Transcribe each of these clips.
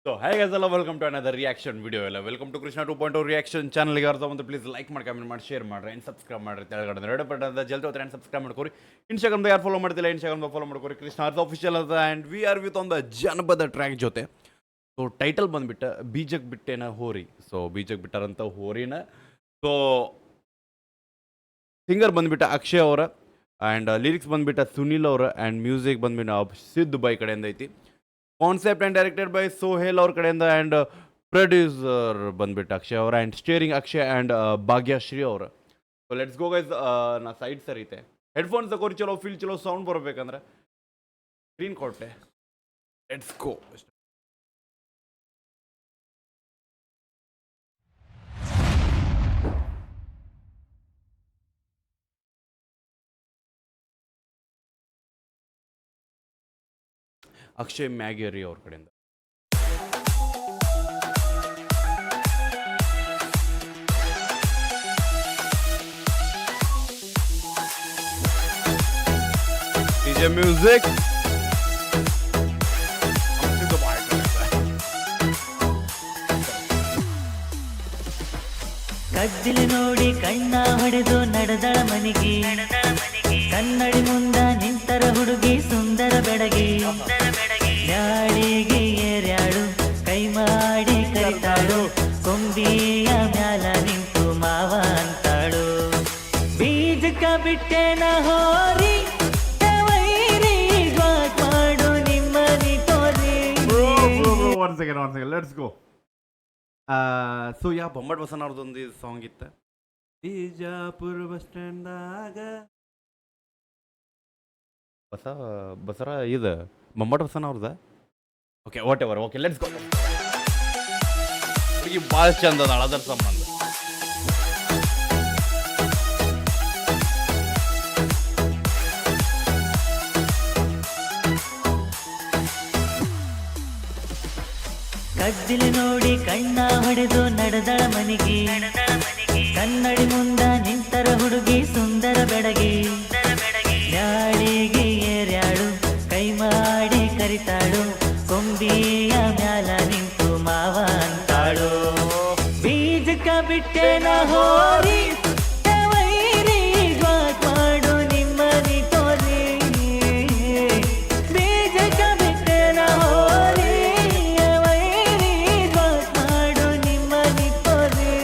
So, hi guys, hello, welcome to another reaction video. Welcome to Krishna 2.0 reaction channel. Please like, comment, share, and subscribe. Jaldi and subscribe. Instagram follow Krishna official and we are with on the Janpada track jote. So title ಬಂದ್ಬಿಟ್ಟು ಬೀಜಕ್ ಬಿಟ್ಟೆನ ಹೋರಿ. So ಬೀಜಕ್ ಬಿಟ್ಟಾರಂತ ಹೋರಿನ. So singer ಬಂದ್ಬಿಟ್ಟು ಅಕ್ಷಯ್ ಅವರ and lyrics ಬಂದ್ಬಿಟ್ಟು ಸುನಿಲ್ ಅವರ and music ಬಂದ್ಬಿಟ್ಟು Siddu boy ಕಡೆಯಿಂದ ಐತಿ. Concept and directed by Sohail ಅವ್ರ ಕಡೆಯಿಂದ ಆ್ಯಂಡ್ ಪ್ರೊಡ್ಯೂಸರ್ ಬಂದ್ಬಿಟ್ಟು ಅಕ್ಷಯ್ ಅವರ and starring Akshay and Bhagyashree ಅವರು. So let's go guys. ನಾ ಸೈಡ್ ಸರಿತೆ ಹೆಡ್ಫೋನ್ಸ್ ತಗೋರಿ, ಚಲೋ ಫೀಲ್ ಚಲೋ ಸೌಂಡ್ ಬರಬೇಕಂದ್ರೆ ಸ್ಕ್ರೀನ್ ಕೊಟ್ಟೆ. Let's go. ಅಕ್ಷಯ್ ಮ್ಯಾಗೇರಿ ಅವ್ರ ಕಡೆಯಿಂದ ಡಿಜೆ ಮ್ಯೂಸಿಕ್. ಕದ್ದಿಲು ನೋಡಿ ಕಣ್ಣ ಹೊಡೆದು ನಡೆದಳ ಮನಿಗಿ, ಕನ್ನಡಿ ಮುಂದ ನಿಂತರ ಹುಡುಗಿ ಸುಂದರ ಬೆಡಗಿ. ಮ್ಯಾಳಿಗೆ ಏರ್ಯಾಳು ಕೈ ಮಾಡಿ ಕರಿತಾಳು, ಕೊಂಬಿಯ ಮ್ಯಾಲ ನಿಂತು ಮಾವ ಅಂತಾಳು. ಬೀಜಕ್ಕ ಬಿಟ್ಟೆನ ಹೋರಿ ವೈರಿ ಮಾಡು ನಿಮ್ಮನಿ ತೋರಿ. One second let's go. So yeah ಬೊಂಬಟ್ ಬಸನ ಅವ್ರದ್ದೊಂದು ಸಾಂಗ್ ಇತ್ತು, ಬಿಜಾಪುರ ಬಸ್ ಸ್ಟ್ಯಾಂಡ್ದಾಗ ಬಸರ ಇದು ಬೊಂಬಟ್ ಬಸನ ಅವ್ರದ. Okay what ever, okay let's go. ಹುಡುಗಿ ಭಾಳ ಚಂದ ಅದ ಅದರ ಸಂಬಂಧ. ಕದ್ದಿಲು ನೋಡಿ ಕಣ್ಣ ಹೊಡೆದು ನಡೆದಳ ಮನಿಗಿ, ಕನ್ನಡಿ ಮುಂದ ನಿಂತರ ಹುಡುಗಿ ಸುಂದರ ಬೆಡಗಿ. ಮ್ಯಾಳಿಗೆ ಏರ್ಯಾಳು ಕೈ ಮಾಡಿ ಕರಿತಾಳು, ಕೊಂಬಿಯ ಮ್ಯಾಲ ನಿಂತು ಮಾವ ಅಂತಾಳು. ಬೀಜಕ್ಕ ಬಿಟ್ಟೆನ ಹೋರಿ ವೈರಿ ಮಾಡು ನಿಮ್ಮನಿ ತೋರಿ. ಬೀಜಕ್ಕ ಬಿಟ್ಟೆನ ಹೋರಿ ವೈರಿ ಮಾಡು ನಿಮ್ಮನಿ ತೋರಿ.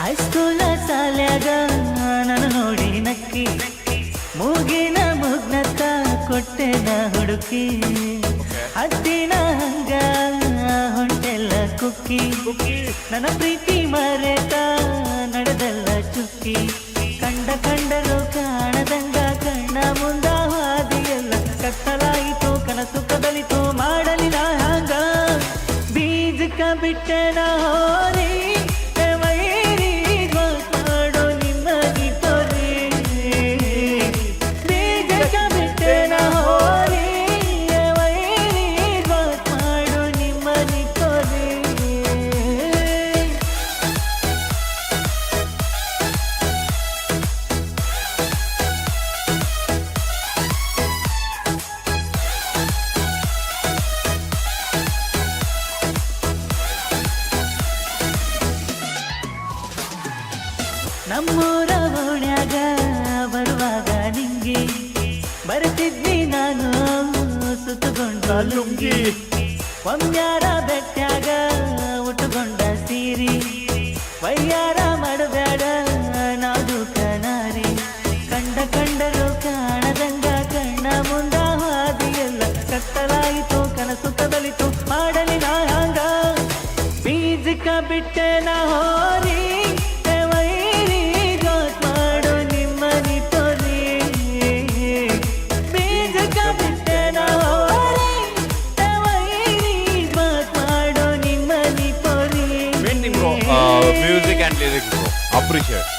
ಹೈಸ್ಕೂಲ ಸಾಲ್ಯಾಗ ನಾನು ನೋಡಿ ನಕ್ಕಿ, ಮೂಗಿನ ಮುಗ್ನತ್ತ ಕೊಟ್ಟೆನ ಹುಡುಕಿ. ಹದ್ದಿನ ಹಂಗ ಹೊಂಟೆಲ್ಲ ಕುಕ್ಕಿ, ನನ್ನ ಪ್ರೀತಿ ಮರೆತ ನಡೆದಲ್ಲ ಚುಕ್ಕಿ. ಕಂಡರು ಕಾಣದಂಗ ಕಣ್ಣ ಮುಂದ ಹಾದಿಯಲ್ಲ, ಕತ್ತಲಾಯಿತು ಕನಸು ಕದಲಿತು ಮಾಡಲಿಲ್ಲ ಹಂಗ. ಬೀಜಕ್ಕ ಬಿಟ್ಟೆನ ಹೋರಿ ಮಾಡು ನಿಮ್ಮನಿ ತೋರಿ. ಬೀಜಕ್ಕ ಬಿಟ್ಟೆನ ಹೋರಿ ವೈರಿ ಮಾಡು ನಿಮ್ಮನಿ ತೋರಿ. ನಮ್ಮೂರ ಓಣ್ಯಾಗ ಬರುವಾಗ ನಿಂಗಿ, ಬರ್ತಿದ್ನಿ ನಾನು ಸುತ್ತುಕೊಂಡ ಲುಂಗಿ. ಒಮ್ಯಾರ ಬೆಟ್ಟ್ಯಾಗ ಉಟ್ಟುಕೊಂಡ ಸೀರಿ, ವಯ್ಯಾರ ಮಾಡಬೇಡ ನಾಜೂಕ ನಾರಿ. ಕಂಡರು ಕಾಣದಂಗ ಕಣ್ಣ ಮುಂದ ಹಾದಿಯಲ್ಲ, ಕತ್ತಲಾಯಿತು ಕನಸು ಕದಲಿತು ಮಾಡಲಿಲ್ಲ ಹಂಗ. ಬೀಜಕ್ಕ ಬಿಟ್ಟೆನ ಹೋರಿ ವೈರಿ ಮಾಡು ನಿಮ್ಮನಿ ತೋರಿ. ಬೀಜಕ್ಕ ಬಿಟ್ಟೆನ ಹೋರಿ ವೈರಿ ಮಾಡು ನಿಮ್ಮನಿ ತೋರಿ. Music and lyrics appreciate.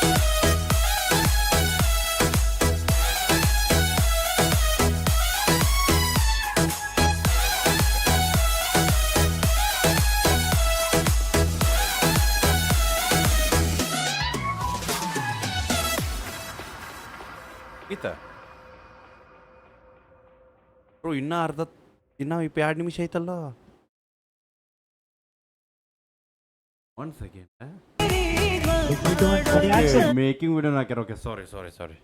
Bro ಇನ್ನೂ ಇನ್ನೂ 2 ನಿಮಿಷ ಐತಲ್ಲ. One second. ಮೇಕಿಂಗ್ ವಿಡಿಯೋನ ಹಾಕ್ಯಾರ. Okay sorry.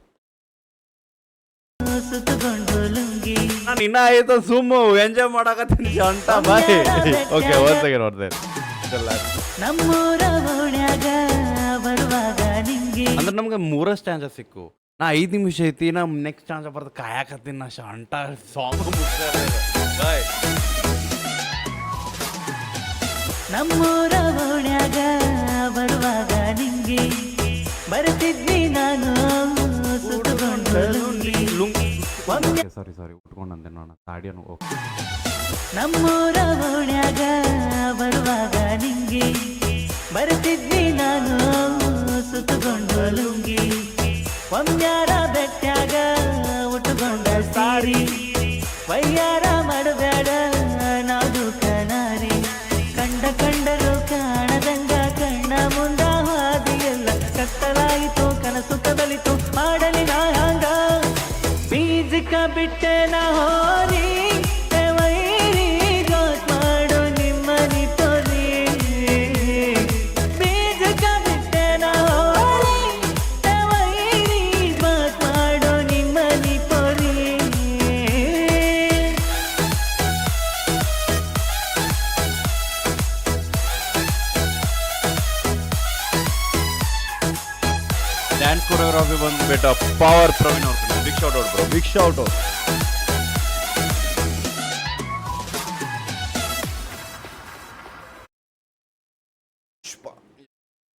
ಸುತ್ತುಕೊಂಡು ಲುಂಗಿ ನಾನು ಇನ್ನೂ ಆಯ್ತು ಸುಮ್ಮು ಎಂಜಾಯ್ ಮಾಡಕತ್ತೀನಿ ಅಂಟ ಬಾಯ್. ಓಕೆ ಒಂದ್ ಸೆಕೆಂಡ್. ನಮ್ಮೂರ ಓಣ್ಯಾಗ ಬರುವಾಗ ನಿಂಗೆ ಅಂದ್ರೆ ನಮ್ಗೆ 3 ಸ್ಟ್ಯಾಂಜ ಸಿಕ್ಕು. ನಾ 5 ನಿಮಿಷ ಐತಿ, ನಾ ನೆಕ್ಸ್ಟ್ ಸ್ಟ್ಯಾಂಜ ಬರ್ದು ಕಾಯಕತ್ತೀನಿ. ನಾ ಶಂಟ ಸಾಂಗ್ ಬಾಯ್. ನಮ್ಮೂರ ಓಣ್ಯಾಗ ಬರುವಾಗ ನಿಂಗೆ ಬರ್ತಿದ್ವಿ ನಾನು ಸುತ್ತುಕೊಂಡು ಲುಂಗಿ ಸಾರಿ ಉಟ್ಕೊಂಡಂತೆ ನೋಡ ತಾಡಿಯನ್ನು. ಓಕೆ ನಮ್ಮೂರ ಓಣ್ಯಾಗ ಬರುವಾಗ ನಿಂಗೆ ಬರ್ತಿದ್ವಿ ನಾನು ಸುತ್ತುಕೊಂಡು ಲುಂಗಿ ಒಮ್ಮ್ಯಾರ ಬೆಟ್ಟಾಗ ಉಟ್ಕೊಂಡ ಸಾರಿ ವಯ್ಯಾರ ಮಾಡಬೇಡ ನಾಡು ಕನಾರಿ ಕಂಡರು ಕಾಣದಂಗ ಕಣ್ಣ ಮುಂದ ಹಾದಿಯೆಲ್ಲ ಕತ್ತಲಾಯಿತು ಕನಸು ಕದಲಿತು ಮಾಡಲಿ ನಾ ಹಂಗ ಬೀಜಕ ಬಿಟ್ಟೆ ನಾ ಹೋರಿ ವೈರಿ ಗೋತ್ ಮಾಡು ನಿಮ್ಮನಿ ತೋರಿ ಬೀಜಕ ಬಿಟ್ಟೆ ನಾ ಹೋರಿ ವೈರಿ ಗೋತ್ ಮಾಡು ನಿಮ್ಮನಿ ತೋರಿ ಡ್ಯಾನ್ಸ್ ಕೊರಿಯೋಗ್ರಫಿ ಬಂದ್ಬಿಟ್ಟು ಪವರ್ ಪ್ರವೀಣ್ ಅವ್ರು. Big shout out bro, big shout out.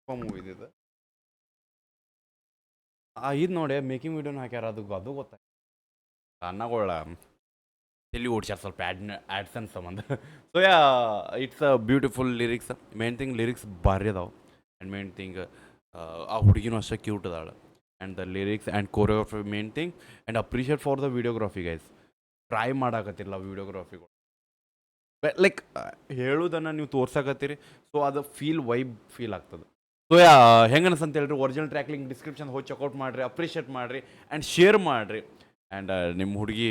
Movie ಇದು ಇದು ನೋಡಿ ಮೇಕಿಂಗ್ ವಿಡಿಯೋನ ಹಾಕ್ಯಾರ. ಅದು ಗೊತ್ತಾಯ್ತು. ಅನ್ನಗಳ ತಲೆ ಓಡ್ಸ್ಯಾರ ಸ್ವಲ್ಪ ಆ್ಯಡ್ಸನ್ಸ್ ಸಂಬಂಧ. So yeah it's a beautiful lyrics. Main thing lyrics ಭಾರಿ ಅದಾವೆ. ಆ್ಯಂಡ್ ಮೇನ್ ಥಿಂಗ್ ಆ ಹುಡುಗಿನೂ ಅಷ್ಟೇ ಕ್ಯೂಟ್ ಅದಾಳೆ. And the lyrics and choreography main thing. And appreciate for the videography guys. Try ಮಾಡಾಕತ್ತಿರಲ್ಲ ವಿಡಿಯೋಗ್ರಫಿಗಳು. ಲೈಕ್ ಹೇಳೋದನ್ನು ನೀವು ತೋರ್ಸಾಕತ್ತೀರಿ. ಸೊ ಅದು ವೈಬ್ ಫೀಲ್ ಆಗ್ತದೆ. ಸೊ ಯಾ ಹೆಂಗೆ ಅನ್ಸಂತ ಹೇಳ್ರಿ, ಒರಿಜಿನಲ್ ಟ್ರ್ಯಾಕ್ ಲಿಂಕ್ ಡಿಸ್ಕ್ರಿಪ್ಷನ್ ಹೋಗಿ ಚೆಕ್ಔಟ್ ಮಾಡಿರಿ, ಅಪ್ರಿಷಿಯೇಟ್ ಮಾಡಿರಿ ಆ್ಯಂಡ್ ಶೇರ್ ಮಾಡಿರಿ. ಆ್ಯಂಡ್ ನಿಮ್ಮ ಹುಡುಗಿ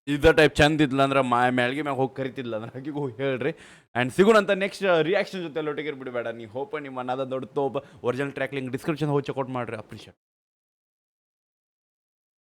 ಇದ ಟೈಪ್ ಚಂದ ಇದ್ಲ ಅಂದ್ರೆ ಮ್ಯಾಲ್ಗೆ ಮ್ಯಾಗ ಹೋಗಿ ಕರಿತಿದ್ಲ ಅಂದ್ರೆ ಹಾಗೆ ಹೋಗಿ ಹೇಳ್ರಿ. ಆ್ಯಂಡ್ ಸಿಗೋಣಂತ ನೆಕ್ಸ್ಟ್ ರಿಯಾಕ್ಷನ್ ಜೊತೆ ಒಟ್ಟಿಗೆ ಬಿಡಬೇಡ. ನೀವು ಹೋಪ ನಿಮ್ಮ ಅನ್ನದ ದೊಡ್ಡ ತೋಪ ಒರಿಜಿನಲ್ ಟ್ರ್ಯಾಕ್ ಲಿಂಕ್ ಡಿಸ್ಕ್ರಿಪ್ಷನ್ ಹೋಗಿ ಚೆಕ್ಔಟ್ ಮಾಡಿರಿ, ಅಪ್ರಿಷಿಯೇಟ್.